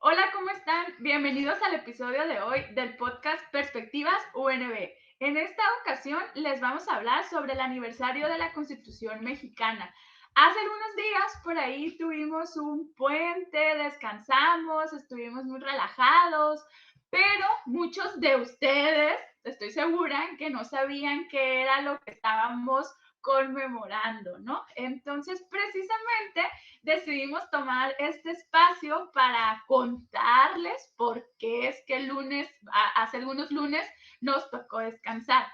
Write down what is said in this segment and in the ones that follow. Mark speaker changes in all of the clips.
Speaker 1: Hola, ¿cómo están? Bienvenidos al episodio de hoy del podcast Perspectivas UNB. En esta ocasión les vamos a hablar sobre el aniversario de la Constitución mexicana. Hace algunos días por ahí tuvimos un puente, descansamos, estuvimos muy relajados, pero muchos de ustedes, estoy segura, que no sabían qué era lo que estábamos conmemorando, ¿no? Entonces, precisamente decidimos tomar este espacio para contarles por qué es que el lunes, hace algunos lunes, nos tocó descansar.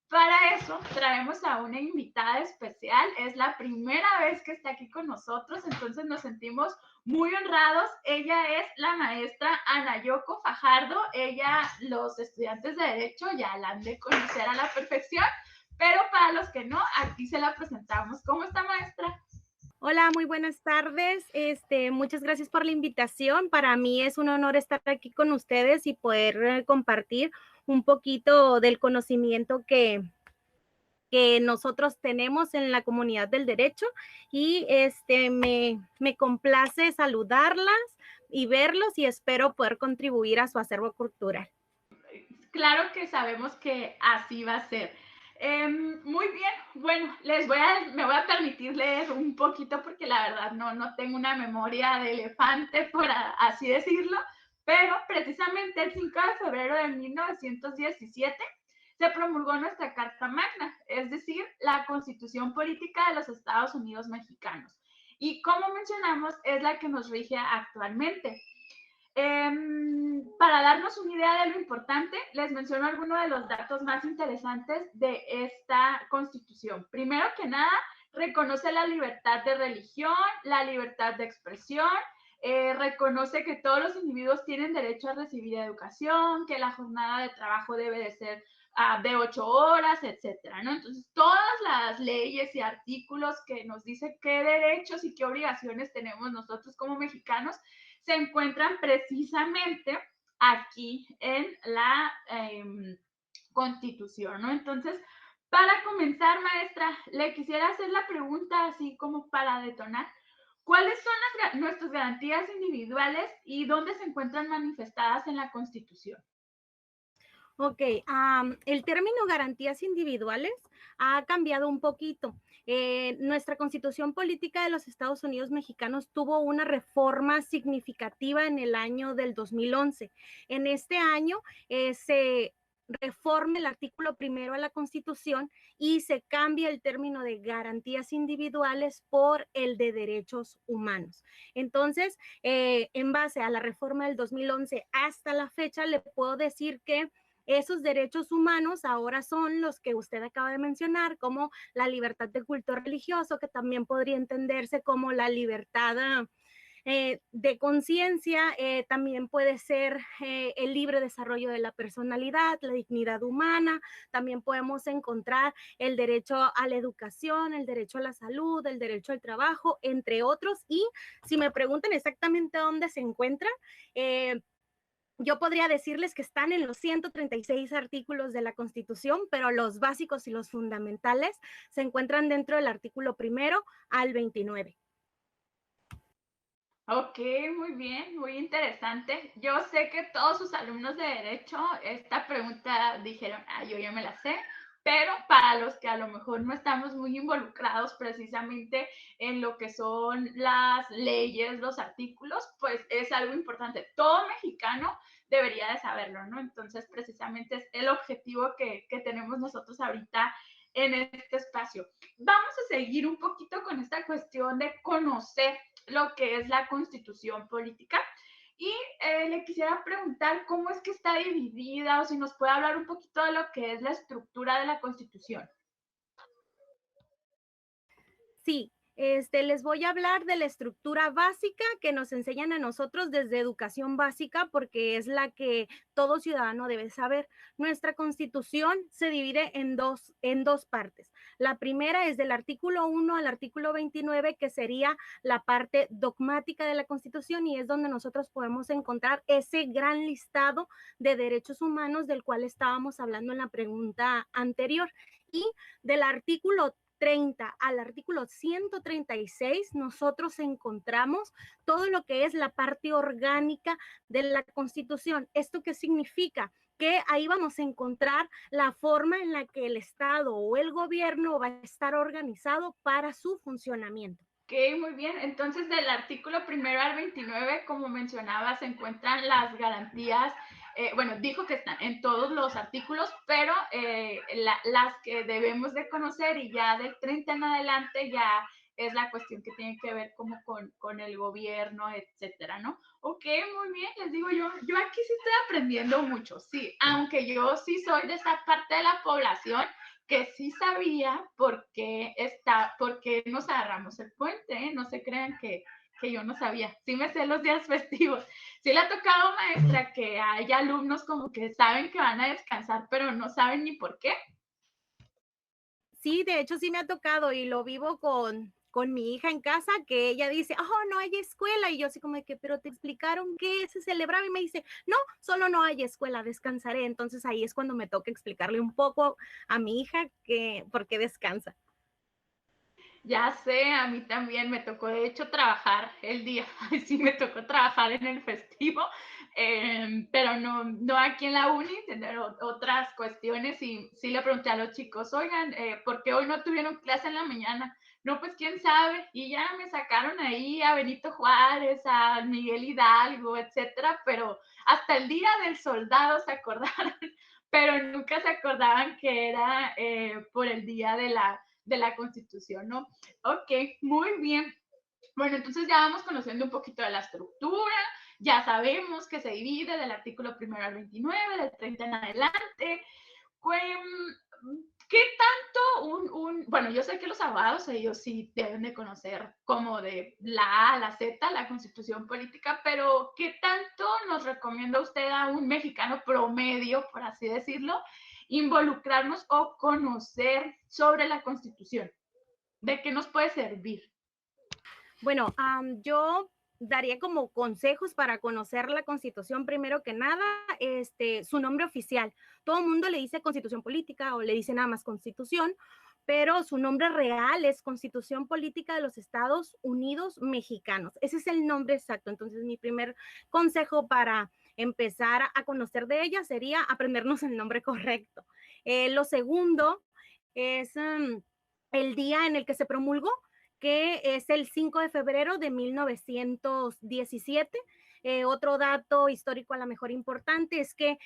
Speaker 1: Para eso traemos a una invitada especial, es la primera vez que está aquí con nosotros, entonces nos sentimos muy honrados. Ella es la maestra Ana Yoko Fajardo, ella, los estudiantes de Derecho ya la han de conocer a la perfección, pero para los que no, aquí se la presentamos. ¿Cómo está, maestra?
Speaker 2: Hola, muy buenas tardes. Muchas gracias por la invitación. Para mí es un honor estar aquí con ustedes y poder compartir un poquito del conocimiento que nosotros tenemos en la comunidad del derecho y me complace saludarlas y verlos y espero poder contribuir a su acervo cultural.
Speaker 1: Claro que sabemos que así va a ser. Muy bien, bueno, me voy a permitir leer un poquito porque la verdad no tengo una memoria de elefante, por así decirlo, pero precisamente el 5 de febrero de 1917 se promulgó nuestra Carta Magna, es decir, la Constitución Política de los Estados Unidos Mexicanos. Y como mencionamos, es la que nos rige actualmente. Para darnos una idea de lo importante, les menciono algunos de los datos más interesantes de esta constitución. Primero que nada, reconoce la libertad de religión, la libertad de expresión, reconoce que todos los individuos tienen derecho a recibir educación, que la jornada de trabajo debe de ser de 8 horas, etcétera, ¿no? Entonces, todas las leyes y artículos que nos dicen qué derechos y qué obligaciones tenemos nosotros como mexicanos se encuentran precisamente aquí en la Constitución, ¿no? Entonces, para comenzar, maestra, le quisiera hacer la pregunta así como para detonar. ¿Cuáles son nuestras garantías individuales y dónde se encuentran manifestadas en la Constitución?
Speaker 2: Ok, el término garantías individuales ha cambiado un poquito. Nuestra Constitución Política de los Estados Unidos Mexicanos tuvo una reforma significativa en el año del 2011. En este año se reforma el artículo primero a la Constitución y se cambia el término de garantías individuales por el de derechos humanos. Entonces, en base a la reforma del 2011 hasta la fecha, le puedo decir que esos derechos humanos ahora son los que usted acaba de mencionar, como la libertad de culto religioso, que también podría entenderse como la libertad de conciencia, también puede ser el libre desarrollo de la personalidad, la dignidad humana, también podemos encontrar el derecho a la educación, el derecho a la salud, el derecho al trabajo, entre otros. Y si me preguntan exactamente dónde se encuentra, yo podría decirles que están en los 136 artículos de la Constitución, pero los básicos y los fundamentales se encuentran dentro del artículo primero al 29.
Speaker 1: Ok, muy bien, muy interesante. Yo sé que todos sus alumnos de derecho esta pregunta dijeron, yo ya me la sé, pero para los que a lo mejor no estamos muy involucrados precisamente en lo que son las leyes, los artículos, pues es algo importante. Todo mexicano debería de saberlo, ¿no? Entonces, precisamente es el objetivo que tenemos nosotros ahorita en este espacio. Vamos a seguir un poquito con esta cuestión de conocer lo que es la constitución política. Y le quisiera preguntar cómo es que está dividida o si nos puede hablar un poquito de lo que es la estructura de la constitución.
Speaker 2: Sí, les voy a hablar de la estructura básica que nos enseñan a nosotros desde educación básica, porque es la que todo ciudadano debe saber. Nuestra Constitución se divide en dos partes. La primera es del artículo 1 al artículo 29, que sería la parte dogmática de la Constitución, y es donde nosotros podemos encontrar ese gran listado de derechos humanos del cual estábamos hablando en la pregunta anterior. Y del artículo 30 al artículo 136, nosotros encontramos todo lo que es la parte orgánica de la Constitución. ¿Esto qué significa? Que ahí vamos a encontrar la forma en la que el Estado o el gobierno va a estar organizado para su funcionamiento.
Speaker 1: Ok, muy bien. Entonces, del artículo 1 al 29, como mencionaba, se encuentran las garantías. Bueno, dijo que están en todos los artículos, pero las que debemos de conocer, y ya del 30 en adelante ya es la cuestión que tiene que ver como con el gobierno, etcétera, ¿no? Ok, muy bien, les digo yo aquí sí estoy aprendiendo mucho, sí, aunque yo sí soy de esa parte de la población que sí sabía por qué nos agarramos el puente, ¿eh? No se crean que yo no sabía. Sí me sé los días festivos. Sí le ha tocado, maestra, que hay alumnos como que saben que van a descansar, pero no saben ni por qué.
Speaker 2: Sí, de hecho sí me ha tocado y lo vivo con mi hija en casa, que ella dice, oh, no hay escuela. Y yo así como de que, pero te explicaron qué se celebraba. Y me dice, no, solo no hay escuela, descansaré. Entonces ahí es cuando me toca explicarle un poco a mi hija que por qué descansa.
Speaker 1: Ya sé, a mí también me tocó, de hecho, trabajar el día. Sí, me tocó trabajar en el festivo, pero no aquí en la uni, tener otras cuestiones. Y sí le pregunté a los chicos, oigan, ¿por qué hoy no tuvieron clase en la mañana? No, pues quién sabe. Y ya me sacaron ahí a Benito Juárez, a Miguel Hidalgo, etcétera, pero hasta el día del soldado se acordaron, pero nunca se acordaban que era por el día de la Constitución, ¿no? Ok, muy bien. Bueno, entonces ya vamos conociendo un poquito de la estructura, ya sabemos que se divide del artículo 1 al 29, del 30 en adelante. ¿Qué tanto bueno, yo sé que los abogados, ellos sí deben de conocer como de la A a la Z, la Constitución política, pero ¿qué tanto nos recomienda usted a un mexicano promedio, por así decirlo, involucrarnos o conocer sobre la Constitución? ¿De qué nos puede servir?
Speaker 2: Bueno, yo daría como consejos para conocer la Constitución, primero que nada, su nombre oficial. Todo el mundo le dice Constitución Política o le dice nada más Constitución, pero su nombre real es Constitución Política de los Estados Unidos Mexicanos. Ese es el nombre exacto. Entonces, mi primer consejo para empezar a conocer de ella sería aprendernos el nombre correcto. Lo segundo es el día en el que se promulgó, que es el 5 de febrero de 1917. Otro dato histórico a lo mejor importante es que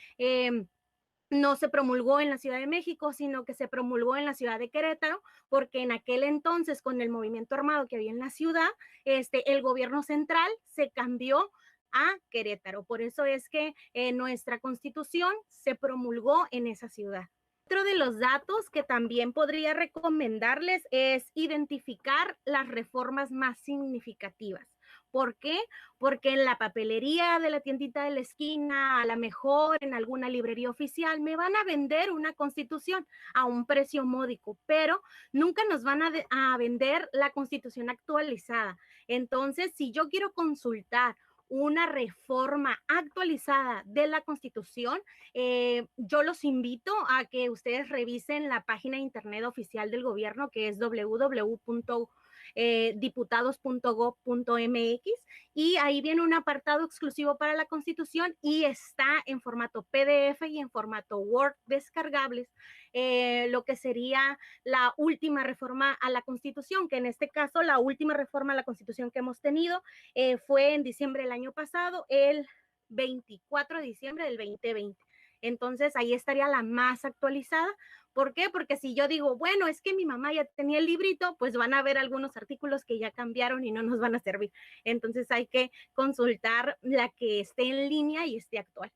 Speaker 2: no se promulgó en la Ciudad de México, sino que se promulgó en la ciudad de Querétaro, porque en aquel entonces, con el movimiento armado que había en la ciudad, el gobierno central se cambió a Querétaro. Por eso es que nuestra Constitución se promulgó en esa ciudad. Otro de los datos que también podría recomendarles es identificar las reformas más significativas. ¿Por qué? Porque en la papelería de la tiendita de la esquina, a lo mejor en alguna librería oficial, me van a vender una constitución a un precio módico, pero nunca nos van a vender la constitución actualizada. Entonces, si yo quiero consultar una reforma actualizada de la Constitución, yo los invito a que ustedes revisen la página de internet oficial del gobierno, que es www.diputados.gov.mx, y ahí viene un apartado exclusivo para la Constitución y está en formato PDF y en formato Word descargables, lo que sería la última reforma a la Constitución, que en este caso la última reforma a la Constitución que hemos tenido fue en diciembre del año pasado, el 24 de diciembre del 2020. Entonces ahí estaría la más actualizada. ¿Por qué? Porque si yo digo, bueno, es que mi mamá ya tenía el librito, pues van a ver algunos artículos que ya cambiaron y no nos van a servir. Entonces hay que consultar la que esté en línea y esté actual.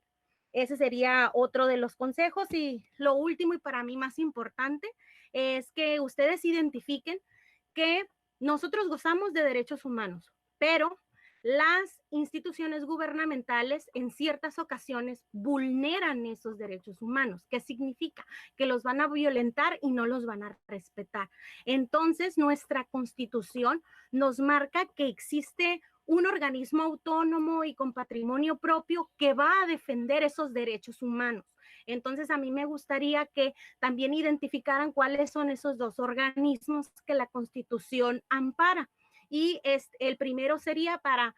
Speaker 2: Ese sería otro de los consejos. Y lo último y para mí más importante es que ustedes identifiquen que nosotros gozamos de derechos humanos, pero las instituciones gubernamentales en ciertas ocasiones vulneran esos derechos humanos. ¿Qué significa? Que los van a violentar y no los van a respetar. Entonces, nuestra Constitución nos marca que existe un organismo autónomo y con patrimonio propio que va a defender esos derechos humanos. Entonces, a mí me gustaría que también identificaran cuáles son esos dos organismos que la Constitución ampara. Y el primero sería para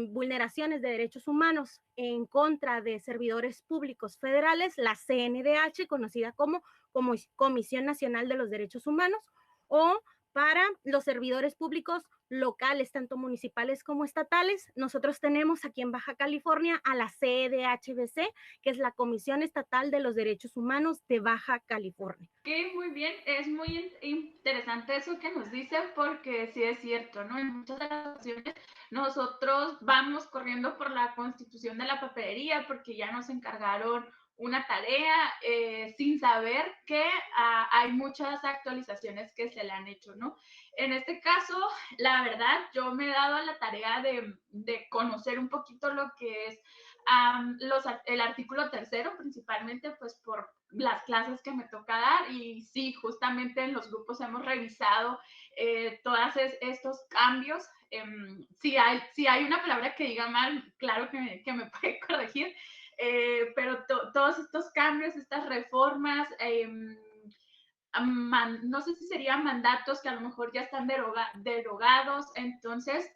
Speaker 2: vulneraciones de derechos humanos en contra de servidores públicos federales, la CNDH, conocida como Comisión Nacional de los Derechos Humanos, o para los servidores públicos locales, tanto municipales como estatales. Nosotros tenemos aquí en Baja California a la CEDHBC, que es la Comisión Estatal de los Derechos Humanos de Baja California.
Speaker 1: Ok, muy bien, es muy interesante eso que nos dicen porque sí es cierto, ¿no? En muchas de las ocasiones nosotros vamos corriendo por la constitución de la papelería porque ya nos encargaron una tarea sin saber que hay muchas actualizaciones que se le han hecho, ¿no? En este caso, la verdad, yo me he dado a la tarea de conocer un poquito lo que es el artículo tercero, principalmente pues por las clases que me toca dar, y sí, justamente en los grupos hemos revisado todos estos cambios. Si hay una palabra que diga mal, claro que me puede corregir, pero todos estos cambios, estas reformas, no sé si serían mandatos que a lo mejor ya están derogados, entonces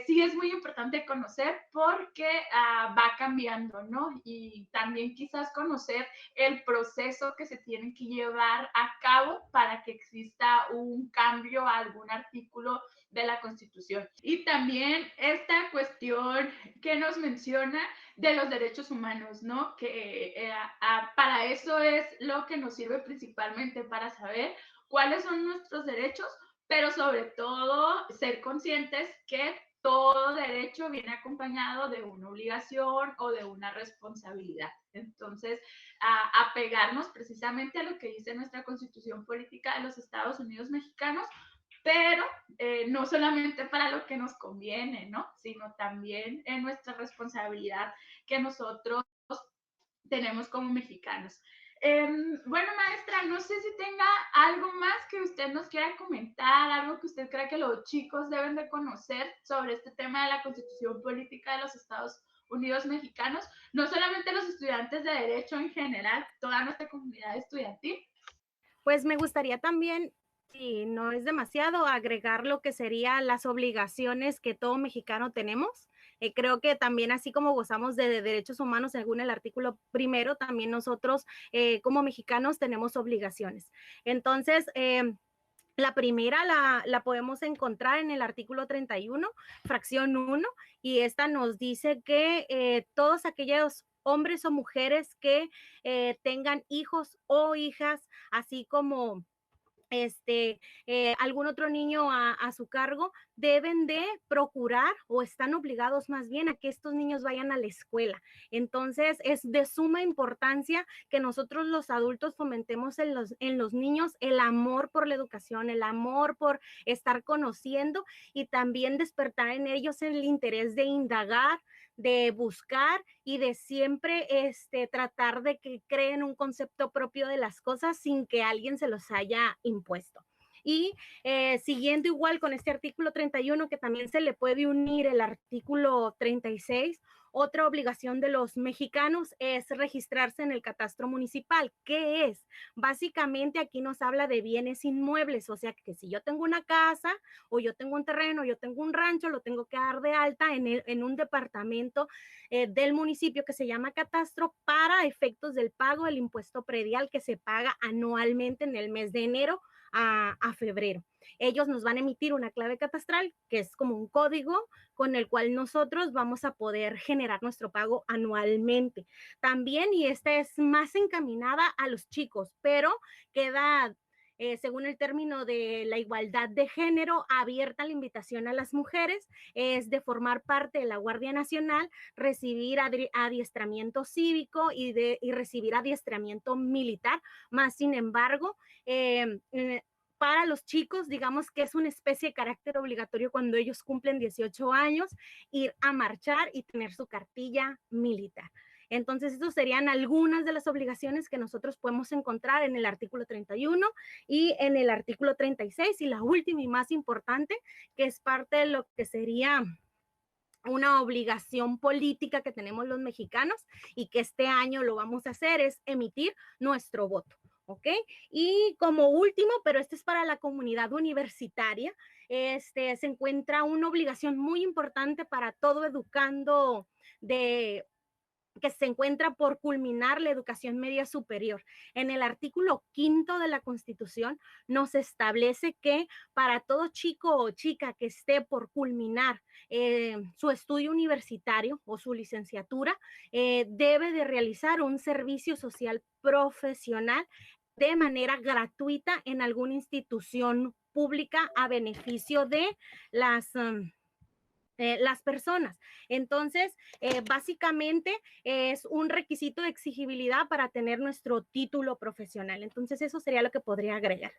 Speaker 1: sí es muy importante conocer porque va cambiando, ¿no? Y también quizás conocer el proceso que se tiene que llevar a cabo para que exista un cambio a algún artículo de la Constitución. Y también esta cuestión que nos menciona de los derechos humanos, ¿no? Que para eso es lo que nos sirve principalmente, para saber cuáles son nuestros derechos, pero sobre todo ser conscientes que todo derecho viene acompañado de una obligación o de una responsabilidad. Entonces, apegarnos precisamente a lo que dice nuestra Constitución Política de los Estados Unidos Mexicanos, pero no solamente para lo que nos conviene, ¿no? Sino también en nuestra responsabilidad que nosotros tenemos como mexicanos. Bueno, maestra, no sé si tenga algo más que usted nos quiera comentar, algo que usted crea que los chicos deben de conocer sobre este tema de la Constitución Política de los Estados Unidos Mexicanos, no solamente los estudiantes de Derecho en general, toda nuestra comunidad estudiantil.
Speaker 2: Pues me gustaría también, si no es demasiado, agregar lo que serían las obligaciones que todo mexicano tenemos. Creo que también, así como gozamos de derechos humanos según el artículo primero, también nosotros como mexicanos tenemos obligaciones. Entonces, la primera la podemos encontrar en el artículo 31, fracción 1, y esta nos dice que todos aquellos hombres o mujeres que tengan hijos o hijas, así como algún otro niño a su cargo, deben de procurar o están obligados más bien a que estos niños vayan a la escuela. Entonces, es de suma importancia que nosotros los adultos fomentemos en los niños el amor por la educación, el amor por estar conociendo, y también despertar en ellos el interés de indagar, de buscar y de siempre tratar de que creen un concepto propio de las cosas sin que alguien se los haya impuesto. Y siguiendo igual con este artículo 31, que también se le puede unir el artículo 36, otra obligación de los mexicanos es registrarse en el catastro municipal. ¿Qué es? Básicamente aquí nos habla de bienes inmuebles, o sea que si yo tengo una casa o yo tengo un terreno, yo tengo un rancho, lo tengo que dar de alta en un departamento del municipio que se llama catastro para efectos del pago del impuesto predial que se paga anualmente en el mes de enero a febrero. Ellos nos van a emitir una clave catastral, que es como un código con el cual nosotros vamos a poder generar nuestro pago anualmente. También, y esta es más encaminada a los chicos, pero queda, según el término de la igualdad de género, abierta la invitación a las mujeres, es de formar parte de la Guardia Nacional, recibir adiestramiento cívico y recibir adiestramiento militar. Más sin embargo, para los chicos, digamos que es una especie de carácter obligatorio cuando ellos cumplen 18 años, ir a marchar y tener su cartilla militar. Entonces, esas serían algunas de las obligaciones que nosotros podemos encontrar en el artículo 31 y en el artículo 36, y la última y más importante, que es parte de lo que sería una obligación política que tenemos los mexicanos y que este año lo vamos a hacer es emitir nuestro voto. ¿Ok? Y como último, pero este es para la comunidad universitaria, se encuentra una obligación muy importante para todo educando de que se encuentra por culminar la educación media superior. En el artículo 5 de la Constitución nos establece que para todo chico o chica que esté por culminar su estudio universitario o su licenciatura, debe de realizar un servicio social profesional de manera gratuita en alguna institución pública a beneficio de las personas. Entonces, básicamente es un requisito de exigibilidad para tener nuestro título profesional. Entonces, eso sería lo que podría agregar.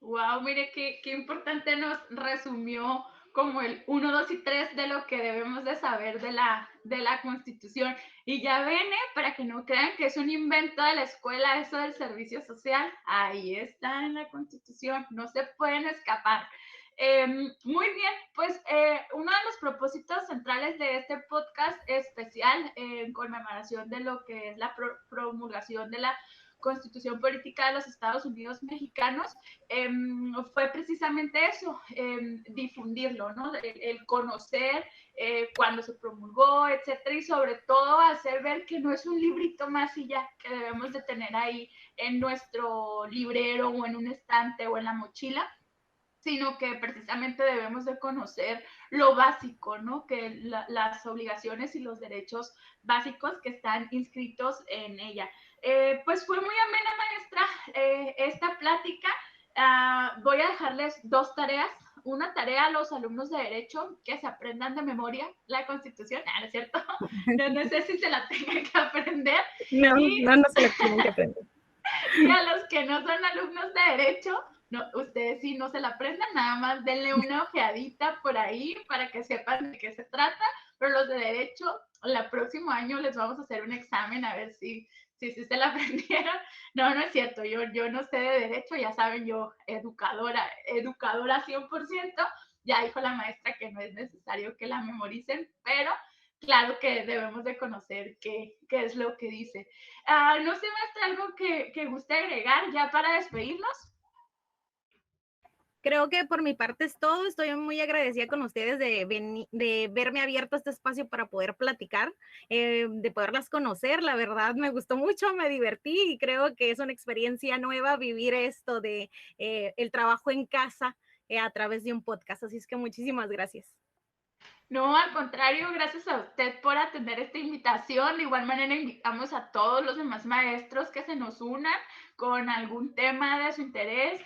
Speaker 1: Wow, mire qué importante nos resumió como el 1, 2 y 3 de lo que debemos de saber de la Constitución. Y ya ven, para que no crean que es un invento de la escuela eso del servicio social, ahí está en la Constitución, no se pueden escapar. Muy bien, pues uno de los propósitos centrales de este podcast especial en conmemoración de lo que es la promulgación de la Constitución Política de los Estados Unidos Mexicanos, fue precisamente eso, difundirlo, ¿no? El conocer cuando se promulgó, etcétera, y sobre todo hacer ver que no es un librito más y ya que debemos de tener ahí en nuestro librero o en un estante o en la mochila, sino que precisamente debemos de conocer lo básico, ¿no? Que las obligaciones y los derechos básicos que están inscritos en ella. Pues fue muy amena, maestra, esta plática. Voy a dejarles dos tareas. Una tarea a los alumnos de Derecho, que se aprendan de memoria la Constitución, ¿no es cierto? No sé si se la tengan que aprender.
Speaker 2: No, no se la tienen que aprender.
Speaker 1: Y a los que no son alumnos de Derecho, no, ustedes sí no se la aprendan, nada más denle una ojeadita por ahí para que sepan de qué se trata, pero los de Derecho, el próximo año les vamos a hacer un examen a ver si se la aprendieron. No, no es cierto, yo no sé de Derecho, ya saben, yo educadora 100%, ya dijo la maestra que no es necesario que la memoricen, pero claro que debemos de conocer qué es lo que dice. No sé, maestra, algo que guste agregar ya para despedirnos.
Speaker 2: Creo que por mi parte es todo. Estoy muy agradecida con ustedes de verme abierto este espacio para poder platicar, de poderlas conocer. La verdad me gustó mucho, me divertí y creo que es una experiencia nueva vivir esto de el trabajo en casa a través de un podcast. Así es que muchísimas gracias.
Speaker 1: No, al contrario, gracias a usted por atender esta invitación. De igual manera, invitamos a todos los demás maestros que se nos unan con algún tema de su interés.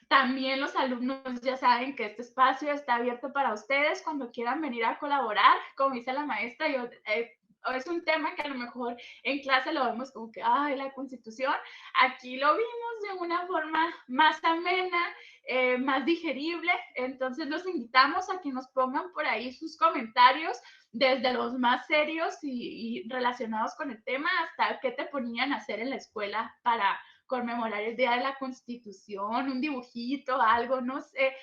Speaker 1: También los alumnos ya saben que este espacio está abierto para ustedes cuando quieran venir a colaborar. Como dice la maestra, es un tema que a lo mejor en clase lo vemos como que, ay, la Constitución. Aquí lo vimos de una forma más amena, más digerible. Entonces los invitamos a que nos pongan por ahí sus comentarios, desde los más serios y relacionados con el tema hasta qué te ponían a hacer en la escuela para conmemorar el Día de la Constitución, un dibujito, algo, no sé.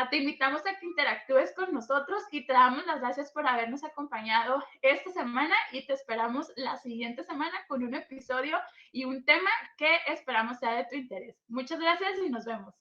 Speaker 1: Te invitamos a que interactúes con nosotros y te damos las gracias por habernos acompañado esta semana y te esperamos la siguiente semana con un episodio y un tema que esperamos sea de tu interés. Muchas gracias y nos vemos.